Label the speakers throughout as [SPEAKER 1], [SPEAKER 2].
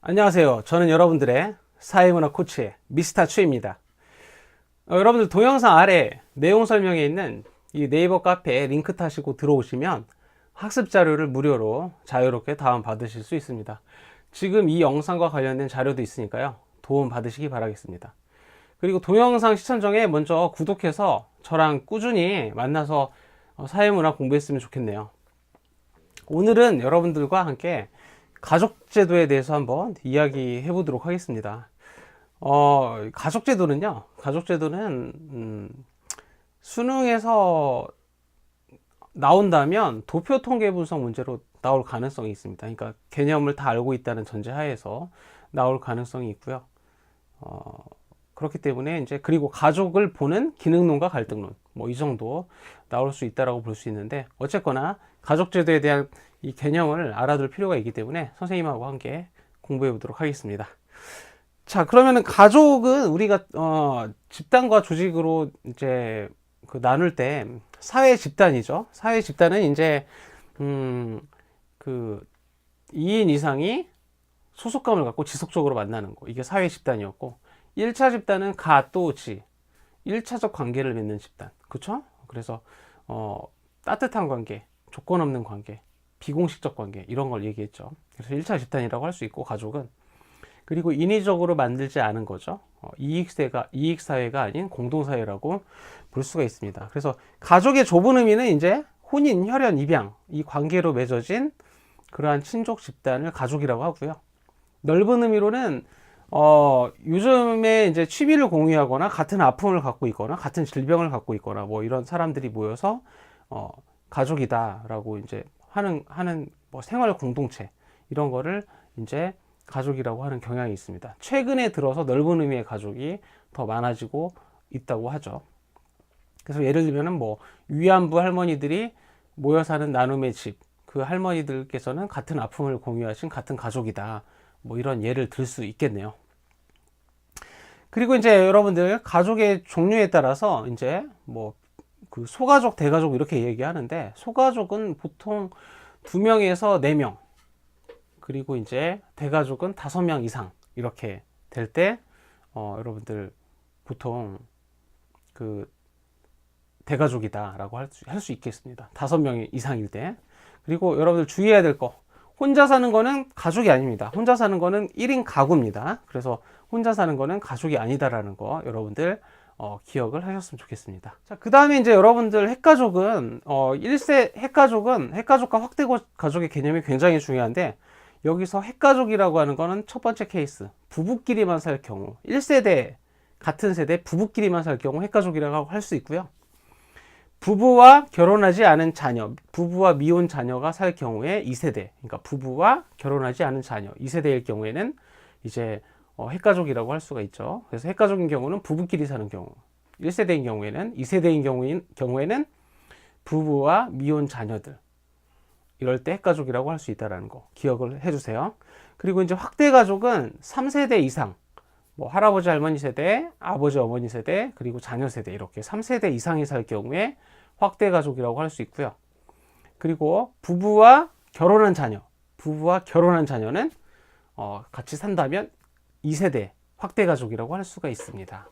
[SPEAKER 1] 안녕하세요. 저는 여러분들의 사회문화 코치의 미스터 추입니다. 여러분들 동영상 아래 내용 설명에 있는 이 네이버 카페에 링크 타시고 들어오시면 학습 자료를 무료로 자유롭게 다운 받으실 수 있습니다. 지금 이 영상과 관련된 자료도 있으니까요. 도움 받으시기 바라겠습니다. 그리고 동영상 시청 전에 먼저 구독해서 저랑 꾸준히 만나서 사회문화 공부했으면 좋겠네요. 오늘은 여러분들과 함께 가족제도에 대해서 한번 이야기해 보도록 하겠습니다. 가족제도는 수능에서 나온다면 도표 통계 분석 문제로 나올 가능성이 있습니다. 그러니까 개념을 다 알고 있다는 전제하에서 나올 가능성이 있고요. 그렇기 때문에 이제 그리고 가족을 보는 기능론과 갈등론 뭐 이 정도 나올 수 있다라고 볼 수 있는데, 어쨌거나 가족제도에 대한 이 개념을 알아둘 필요가 있기 때문에 선생님하고 함께 공부해 보도록 하겠습니다. 자, 그러면은 가족은 우리가 집단과 조직으로 이제 나눌 때 사회 집단이죠. 사회 집단은 이제 그 2인 이상이 소속감을 갖고 지속적으로 만나는 거, 이게 사회 집단이었고, 1차 집단은 가 또 지, 1차적 관계를 맺는 집단. 그쵸? 그래서 따뜻한 관계, 조건 없는 관계, 비공식적 관계, 이런 걸 얘기했죠. 그래서 1차 집단이라고 할 수 있고, 가족은. 그리고 인위적으로 만들지 않은 거죠. 이익사회가 아닌 공동사회라고 볼 수가 있습니다. 그래서 가족의 좁은 의미는 이제 혼인, 혈연, 입양, 이 관계로 맺어진 그러한 친족 집단을 가족이라고 하고요. 넓은 의미로는 요즘에 이제 취미를 공유하거나 같은 아픔을 갖고 있거나 같은 질병을 갖고 있거나 뭐 이런 사람들이 모여서 가족이다라고 이제 하는 뭐 생활 공동체, 이런 거를 이제 가족이라고 하는 경향이 있습니다. 최근에 들어서 넓은 의미의 가족이 더 많아지고 있다고 하죠. 그래서 예를 들면은 뭐 위안부 할머니들이 모여 사는 나눔의 집, 그 할머니들께서는 같은 아픔을 공유하신 같은 가족이다, 뭐 이런 예를 들 수 있겠네요. 그리고 이제 여러분들 가족의 종류에 따라서 이제 뭐 그 소가족, 대가족 이렇게 얘기하는데, 소가족은 보통 2명에서 4명, 그리고 이제 대가족은 5명 이상 이렇게 될 때 여러분들 보통 그 대가족이다라고 할 수 있겠습니다. 5명 이상일 때. 그리고 여러분들 주의해야 될 거, 혼자 사는 거는 가족이 아닙니다. 혼자 사는 거는 1인 가구입니다. 그래서 혼자 사는 거는 가족이 아니다라는 거 여러분들 기억을 하셨으면 좋겠습니다. 자, 그 다음에 이제 여러분들 핵가족은 1세 핵가족과 확대 가족의 개념이 굉장히 중요한데, 여기서 핵가족이라고 하는 거는 첫 번째 케이스, 부부끼리만 살 경우, 1세대 같은 세대 부부끼리만 살 경우 핵가족이라고 할 수 있고요. 부부와 결혼하지 않은 자녀, 부부와 미혼 자녀가 살 경우에 2세대, 그러니까 부부와 결혼하지 않은 자녀 2세대일 경우에는 이제 핵가족이라고 할 수가 있죠. 그래서 핵가족인 경우는 부부끼리 사는 경우, 1세대인 경우에는, 2세대인 경우에는 부부와 미혼 자녀들, 이럴 때 핵가족이라고 할 수 있다는 거 기억을 해주세요. 그리고 이제 확대가족은 3세대 이상, 뭐 할아버지 할머니 세대, 아버지 어머니 세대, 그리고 자녀 세대, 이렇게 3세대 이상이 살 경우에 확대가족이라고 할 수 있고요. 그리고 부부와 결혼한 자녀는 같이 산다면 2세대 확대가족이라고 할 수가 있습니다.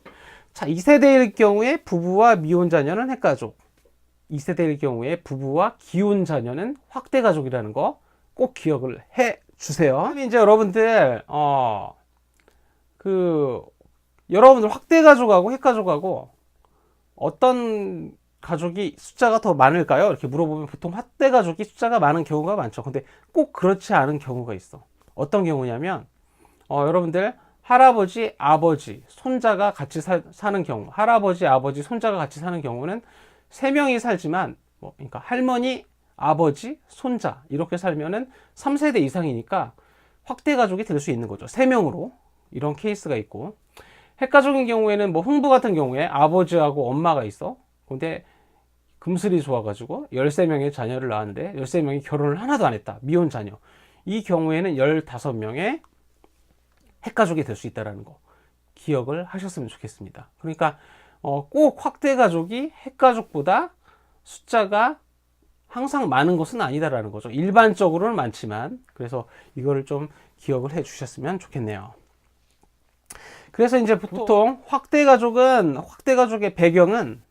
[SPEAKER 1] 자, 2세대일 경우에 부부와 미혼 자녀는 핵가족, 2세대일 경우에 부부와 기혼 자녀는 확대가족이라는 거 꼭 기억을 해 주세요. 이제 여러분들 여러분들 확대가족하고 핵가족하고 어떤 가족이 숫자가 더 많을까요? 이렇게 물어보면 보통 확대가족이 숫자가 많은 경우가 많죠. 근데 꼭 그렇지 않은 경우가 있어. 어떤 경우냐면 여러분들 할아버지, 아버지, 손자가 같이 사는 경우, 할아버지, 아버지, 손자가 같이 사는 경우는 3명이 살지만 그러니까 할머니, 아버지, 손자 이렇게 살면은 3세대 이상이니까 확대가족이 될 수 있는 거죠. 3명으로. 이런 케이스가 있고, 핵가족인 경우에는 뭐 흥부 같은 경우에 아버지하고 엄마가 있어. 근데 금슬이 좋아가지고 13명의 자녀를 낳았는데 13명이 결혼을 하나도 안 했다. 미혼 자녀. 이 경우에는 15명의 핵가족이 될 수 있다는 거 기억을 하셨으면 좋겠습니다. 그러니까 꼭 확대가족이 핵가족보다 숫자가 항상 많은 것은 아니다라는 거죠. 일반적으로는 많지만, 그래서 이거를 좀 기억을 해 주셨으면 좋겠네요. 그래서 이제 보통 확대 가족의 배경은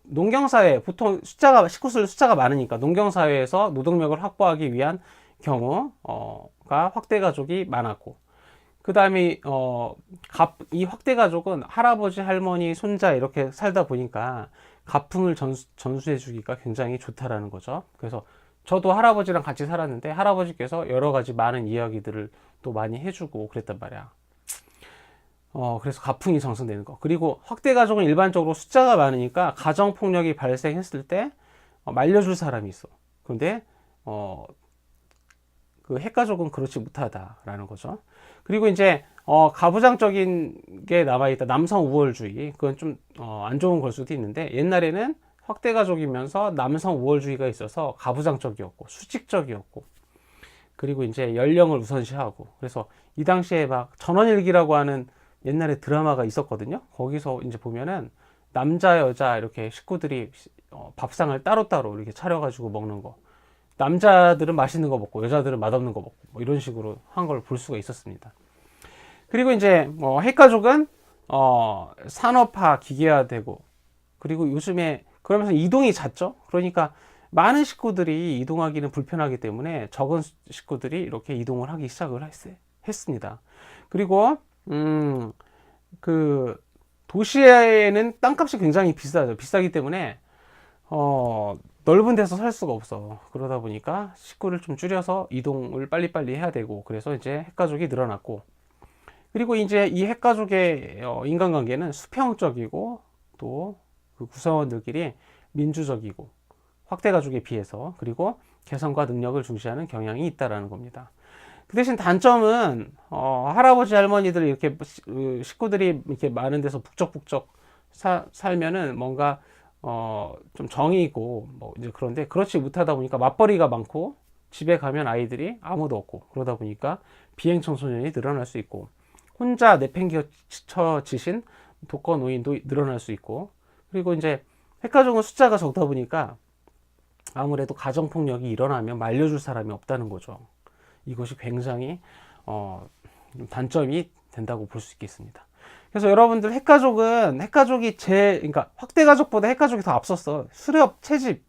[SPEAKER 1] 농경사회, 보통 식구수 숫자가 많으니까 농경사회에서 노동력을 확보하기 위한 경우가 확대 가족이 많았고, 그 다음에 이 확대 가족은 할아버지, 할머니, 손자 이렇게 살다 보니까 가풍을 전수해 주기가 굉장히 좋다라는 거죠. 그래서 저도 할아버지랑 같이 살았는데 할아버지께서 여러 가지 많은 이야기들을 또 많이 해주고 그랬단 말이야. 그래서 가풍이 형성되는 거. 그리고 확대 가족은 일반적으로 숫자가 많으니까 가정 폭력이 발생했을 때 말려줄 사람이 있어. 그런데 그 핵가족은 그렇지 못하다라는 거죠. 그리고 이제 가부장적인 게 남아있다. 남성 우월주의. 그건 좀 안 좋은 걸 수도 있는데, 옛날에는 확대 가족이면서 남성 우월주의가 있어서 가부장적이었고 수직적이었고, 그리고 이제 연령을 우선시하고, 그래서 이 당시에 막 전원일기라고 하는 옛날에 드라마가 있었거든요. 거기서 이제 보면은 남자 여자 이렇게 식구들이 밥상을 따로따로 이렇게 차려가지고 먹는 거, 남자들은 맛있는 거 먹고 여자들은 맛없는 거 먹고 뭐 이런 식으로 한 걸 볼 수가 있었습니다. 그리고 이제 핵가족은 산업화 기계화되고, 그리고 요즘에 그러면서 이동이 잦죠. 그러니까 많은 식구들이 이동하기는 불편하기 때문에 적은 식구들이 이렇게 이동을 하기 시작을 했습니다. 그리고 그 도시에는 땅값이 굉장히 비싸죠. 비싸기 때문에 넓은 데서 살 수가 없어. 그러다 보니까 식구를 좀 줄여서 이동을 빨리빨리 해야 되고, 그래서 이제 핵가족이 늘어났고, 그리고 이제 이 핵가족의 인간관계는 수평적이고 또 그 구성원들끼리 민주적이고, 확대가족에 비해서, 그리고 개성과 능력을 중시하는 경향이 있다라는 겁니다. 그 대신 단점은 할아버지 할머니들 이렇게 식구들이 이렇게 많은 데서 북적북적 살면은 뭔가 좀 정이 있고 뭐 이제, 그런데 그렇지 못하다 보니까 맞벌이가 많고, 집에 가면 아이들이 아무도 없고, 그러다 보니까 비행 청소년이 늘어날 수 있고, 혼자 내팽개쳐지신 독거 노인도 늘어날 수 있고, 그리고 이제 핵가족은 숫자가 적다 보니까 아무래도 가정폭력이 일어나면 말려줄 사람이 없다는 거죠. 이것이 굉장히 단점이 된다고 볼 수 있겠습니다. 그래서 여러분들 핵가족이 그러니까 확대가족보다 핵가족이 더 앞섰어. 수렵, 채집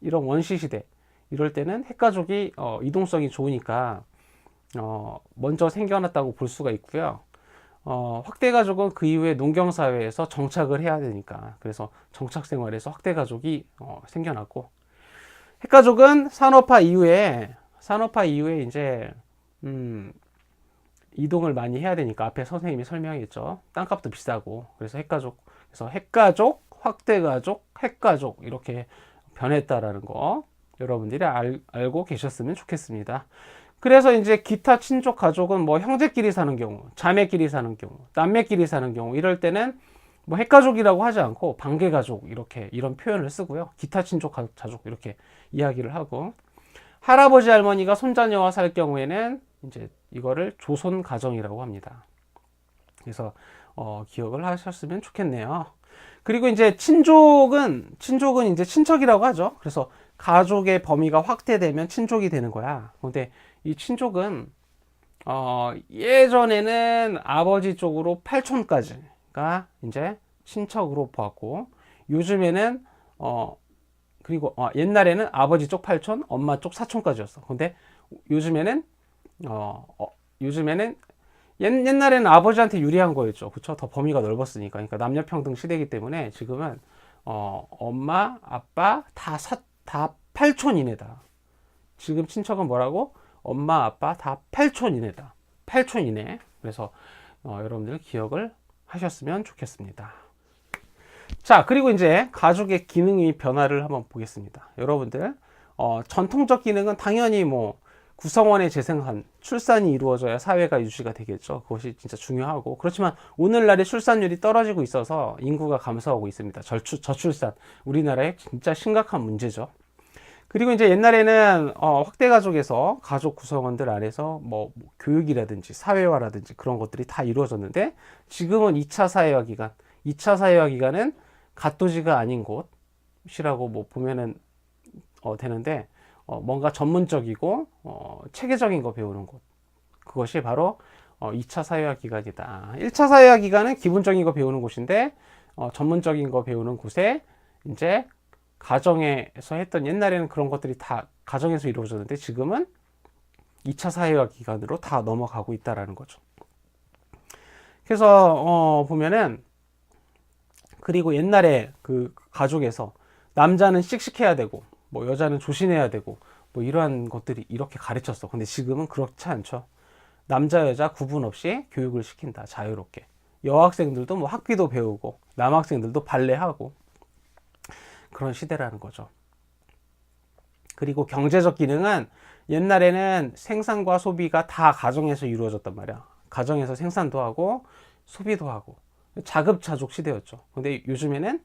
[SPEAKER 1] 이런 원시 시대 이럴 때는 핵가족이 이동성이 좋으니까 먼저 생겨났다고 볼 수가 있고요. 확대가족은 그 이후에 농경사회에서 정착을 해야 되니까, 그래서 정착 생활에서 확대가족이 생겨났고, 핵가족은 산업화 이후에 이제 이동을 많이 해야 되니까, 앞에 선생님이 설명했죠. 땅값도 비싸고, 그래서 핵가족, 확대가족, 핵가족 이렇게 변했다라는 거 여러분들이 알고 계셨으면 좋겠습니다. 그래서 이제 기타 친족 가족은 뭐 형제끼리 사는 경우, 자매끼리 사는 경우, 남매끼리 사는 경우, 이럴 때는 뭐 핵가족이라고 하지 않고 반개가족 이런 표현을 쓰고요. 기타 친족 가족 이렇게 이야기를 하고, 할아버지 할머니가 손자녀와 살 경우에는 이제 이거를 조손 가정이라고 합니다. 그래서 기억을 하셨으면 좋겠네요. 그리고 이제 친족은 이제 친척이라고 하죠. 그래서 가족의 범위가 확대되면 친족이 되는 거야. 근데 이 친족은 예전에는 아버지 쪽으로 팔촌까지가 이제 친척으로 보았고, 요즘에는 그리고 옛날에는 아버지 쪽 팔촌, 엄마 쪽 사촌까지였어. 근데 요즘에는 옛날에는 아버지한테 유리한 거였죠. 그쵸? 더 범위가 넓었으니까. 그러니까 남녀평등 시대이기 때문에 지금은 엄마, 아빠 다 팔촌 이내다. 지금 친척은 뭐라고? 엄마, 아빠 다 팔촌 이내다. 팔촌 이내. 그래서 여러분들 기억을 하셨으면 좋겠습니다. 자, 그리고 이제 가족의 기능의 변화를 한번 보겠습니다. 여러분들 전통적 기능은 당연히 뭐 구성원의 재생산, 출산이 이루어져야 사회가 유지가 되겠죠. 그것이 진짜 중요하고, 그렇지만 오늘날의 출산율이 떨어지고 있어서 인구가 감소하고 있습니다. 저출산, 우리나라의 진짜 심각한 문제죠. 그리고 이제 옛날에는 확대 가족에서 가족 구성원들 안에서 뭐 교육이라든지 사회화라든지 그런 것들이 다 이루어졌는데, 지금은 2차 사회화 기간은 갓도지가 아닌 곳이라고 뭐 보면은 되는데 뭔가 전문적이고 체계적인 거 배우는 곳, 그것이 바로 2차 사회화 기간이다. 1차 사회화 기간은 기본적인 거 배우는 곳인데 전문적인 거 배우는 곳에 이제 가정에서 했던, 옛날에는 그런 것들이 다 가정에서 이루어졌는데 지금은 2차 사회화 기간으로 다 넘어가고 있다라는 거죠. 그래서 보면은, 그리고 옛날에 그 가족에서 남자는 씩씩해야 되고 뭐 여자는 조신해야 되고 뭐 이러한 것들이 이렇게 가르쳤어. 근데 지금은 그렇지 않죠. 남자 여자 구분 없이 교육을 시킨다, 자유롭게. 여학생들도 뭐 학기도 배우고 남학생들도 발레하고 그런 시대라는 거죠. 그리고 경제적 기능은, 옛날에는 생산과 소비가 다 가정에서 이루어졌단 말이야. 가정에서 생산도 하고 소비도 하고 자급자족 시대였죠. 근데 요즘에는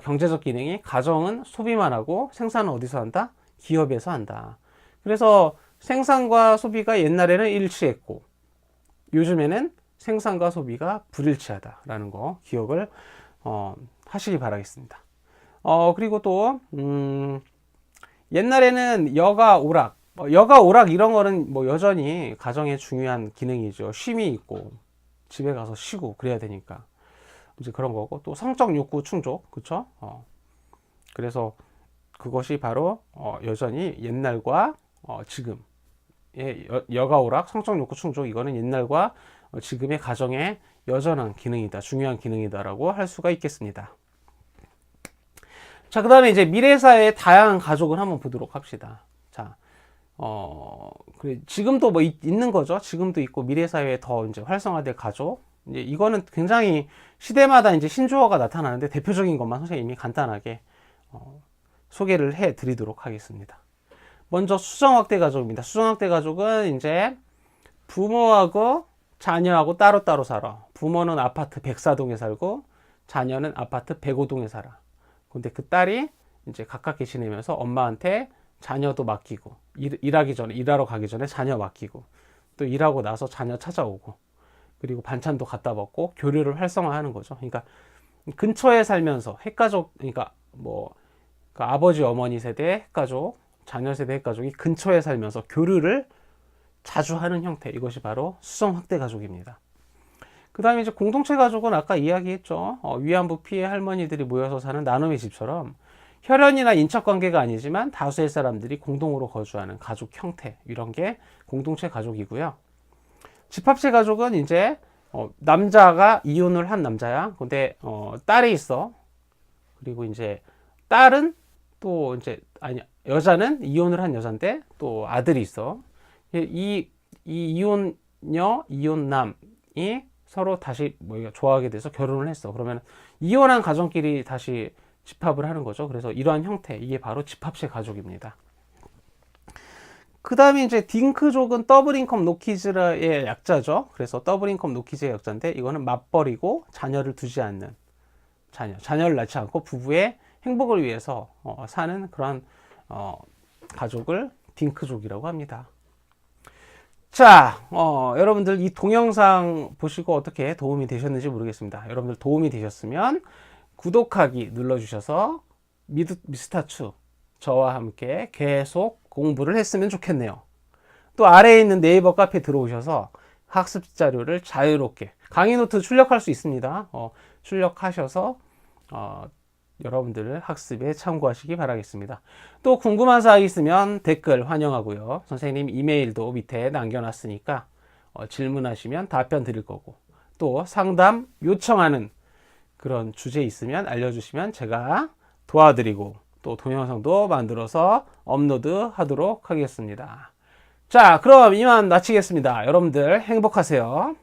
[SPEAKER 1] 경제적 기능이, 가정은 소비만 하고 생산은 어디서 한다? 기업에서 한다. 그래서 생산과 소비가 옛날에는 일치했고 요즘에는 생산과 소비가 불일치하다라는 거 기억을 하시기 바라겠습니다. 그리고 또 옛날에는 여가 오락 이런 거는 뭐 여전히 가정의 중요한 기능이죠. 쉼이 있고 집에 가서 쉬고 그래야 되니까 이제 그런 거고, 또 성적 욕구 충족, 그쵸? 그래서 그것이 바로 여전히 옛날과 지금의 여가 오락, 성적 욕구 충족, 이거는 옛날과 지금의 가정의 여전한 기능이다, 중요한 기능이다라고 할 수가 있겠습니다. 자, 그 다음에 이제 미래사회의 다양한 가족을 한번 보도록 합시다. 자, 그래, 지금도 뭐 있는 거죠. 지금도 있고, 미래사회에 더 이제 활성화될 가족. 이제 이거는 굉장히 시대마다 이제 신조어가 나타나는데, 대표적인 것만 선생님이 간단하게 소개를 해 드리도록 하겠습니다. 먼저 수정확대 가족입니다. 수정확대 가족은 이제 부모하고 자녀하고 따로따로 살아. 부모는 아파트 104동에 살고 자녀는 아파트 105동에 살아. 근데 그 딸이 이제 가깝게 지내면서 엄마한테 자녀도 맡기고, 일하러 가기 전에 자녀 맡기고, 또 일하고 나서 자녀 찾아오고, 그리고 반찬도 갖다 먹고 교류를 활성화하는 거죠. 그러니까 근처에 살면서 핵가족, 그러니까 뭐 그 아버지 어머니 세대 핵가족, 자녀 세대 핵가족이 근처에 살면서 교류를 자주 하는 형태, 이것이 바로 수성 확대 가족입니다. 그 다음에 이제 공동체 가족은 아까 이야기했죠. 위안부 피해 할머니들이 모여서 사는 나눔의 집처럼 혈연이나 인척관계가 아니지만 다수의 사람들이 공동으로 거주하는 가족 형태, 이런 게 공동체 가족이고요. 집합체 가족은 이제 남자가 이혼을 한 남자야. 근데 딸이 있어. 그리고 이제 딸은 또 이제 여자는 이혼을 한 여잔데 또 아들이 있어. 이 이혼녀, 이혼남이 서로 다시 뭐 좋아하게 돼서 결혼을 했어. 그러면 이혼한 가정끼리 다시 집합을 하는 거죠. 그래서 이러한 형태, 이게 바로 집합체 가족입니다. 그 다음에 이제 딩크족은 더블 인컴 노키즈의 약자죠. 그래서 더블 인컴 노키즈의 약자인데, 이거는 맞벌이고 자녀를 두지 않는, 자녀를 낳지 않고 부부의 행복을 위해서 사는 그런 가족을 딩크족이라고 합니다. 자, 여러분들 이 동영상 보시고 어떻게 도움이 되셨는지 모르겠습니다. 여러분들 도움이 되셨으면 구독하기 눌러주셔서 미스터추 저와 함께 계속 공부를 했으면 좋겠네요. 또 아래에 있는 네이버 카페 들어오셔서 학습 자료를 자유롭게 강의 노트 출력할 수 있습니다. 출력하셔서 여러분들 학습에 참고하시기 바라겠습니다. 또 궁금한 사항 있으면 댓글 환영하고요. 선생님 이메일도 밑에 남겨놨으니까 질문하시면 답변 드릴 거고, 또 상담 요청하는 그런 주제 있으면 알려주시면 제가 도와드리고, 또 동영상도 만들어서 업로드 하도록 하겠습니다. 자, 그럼 이만 마치겠습니다. 여러분들 행복하세요.